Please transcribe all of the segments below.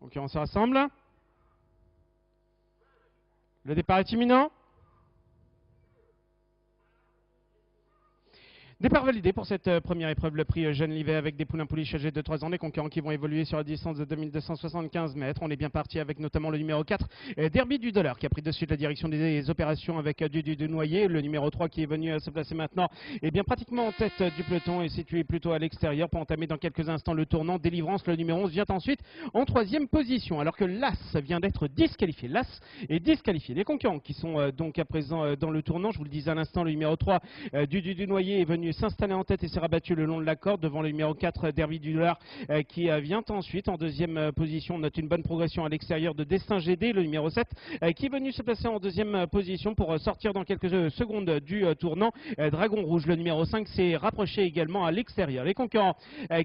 Concurrents se rassemblent. Le départ est imminent. Départ validé pour cette première épreuve, le prix Jeanne Livet avec des poulains pouliches âgés de 3 ans, des concurrents qui vont évoluer sur la distance de 2275 mètres. On est bien parti avec notamment le numéro 4, Derby du Dollar, qui a pris de suite la direction des opérations avec du Noyer. Le numéro 3 qui est venu se placer maintenant est bien pratiquement en tête du peloton et situé plutôt à l'extérieur pour entamer dans quelques instants le tournant. Délivrance, le numéro 11, vient ensuite en troisième position, alors que l'As vient d'être disqualifié. L'As est disqualifié. Les concurrents qui sont donc à présent dans le tournant, je vous le disais à l'instant, le numéro 3, du Noyer, est venu s'installer en tête et s'est rabattu le long de la corde devant le numéro 4, Derby du Dollar, qui vient ensuite en deuxième position. On note une bonne progression à l'extérieur de Destin GD, le numéro 7, qui est venu se placer en deuxième position pour sortir dans quelques secondes du tournant. Dragon Rouge, le numéro 5, s'est rapproché également à l'extérieur. Les concurrents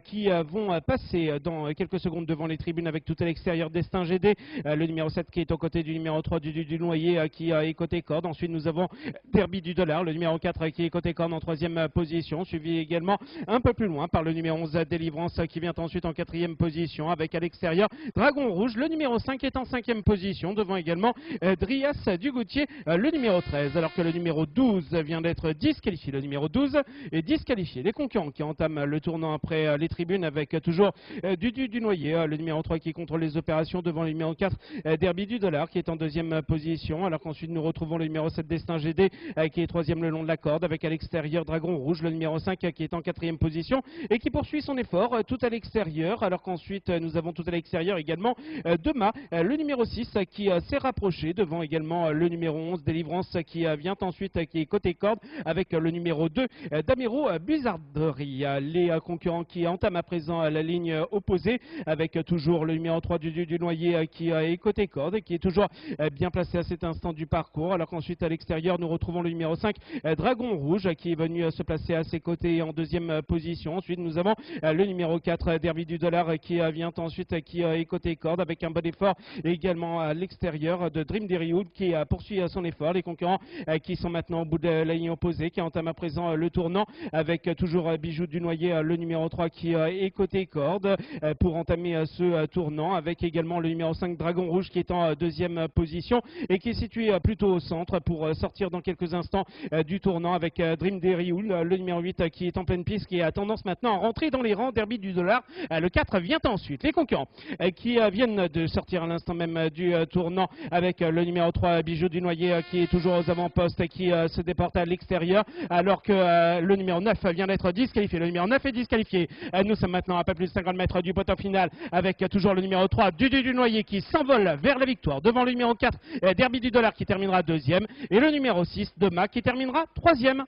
qui vont passer dans quelques secondes devant les tribunes avec tout à l'extérieur, Destin GD, le numéro 7 qui est aux côtés du numéro 3 du Noyer, qui est côté corde. Ensuite nous avons Derby du Dollar, le numéro 4, qui est côté corde en troisième position, suivi également un peu plus loin par le numéro 11, Délivrance, qui vient ensuite en quatrième position avec à l'extérieur Dragon Rouge, le numéro 5 est en cinquième position, devant également Drias du Goutier, le numéro 13, alors que le numéro 12 vient d'être disqualifié. Le numéro 12 est disqualifié. Les concurrents qui entament le tournant après les tribunes avec toujours du Noyer, le numéro 3 qui contrôle les opérations devant le numéro 4, Derby du Dollar, qui est en deuxième position, alors qu'ensuite nous retrouvons le numéro 7, Destin GD, qui est troisième le long de la corde avec à l'extérieur Dragon Rouge, le numéro 5 qui est en quatrième position et qui poursuit son effort tout à l'extérieur, alors qu'ensuite nous avons tout à l'extérieur également Dema, le numéro 6 qui s'est rapproché devant également le numéro 11, Délivrance, qui vient ensuite, qui est côté corde avec le numéro 2, Damero Bizarderie. Les concurrents qui entament à présent la ligne opposée avec toujours le numéro 3 du Noyer qui est côté corde et qui est toujours bien placé à cet instant du parcours, alors qu'ensuite à l'extérieur nous retrouvons le numéro 5, Dragon Rouge, qui est venu se placer à ses côtés en deuxième position. Ensuite nous avons le numéro 4, Derby du Dollar, qui vient ensuite, qui est côté corde avec un bon effort et également à l'extérieur de Dream Derrywood qui poursuit son effort. Les concurrents qui sont maintenant au bout de la ligne opposée, qui entament à présent le tournant avec toujours Bijou du Noyer, le numéro 3 qui est côté corde pour entamer ce tournant, avec également le numéro 5, Dragon Rouge, qui est en deuxième position et qui est situé plutôt au centre pour sortir dans quelques instants du tournant avec Dream Derrywood, le numéro 8 qui est en pleine piste, qui a tendance maintenant à rentrer dans les rangs. Derby du Dollar, le 4 vient ensuite. Les concurrents qui viennent de sortir à l'instant même du tournant avec le numéro 3, Bijou du Noyer, qui est toujours aux avant-postes, qui se déporte à l'extérieur, alors que le numéro 9 vient d'être disqualifié. Le numéro 9 est disqualifié. Nous sommes maintenant à pas plus de 50 mètres du poteau final avec toujours le numéro 3 du Noyer qui s'envole vers la victoire devant le numéro 4, Derby du Dollar, qui terminera deuxième, et le numéro 6, Dema, qui terminera troisième.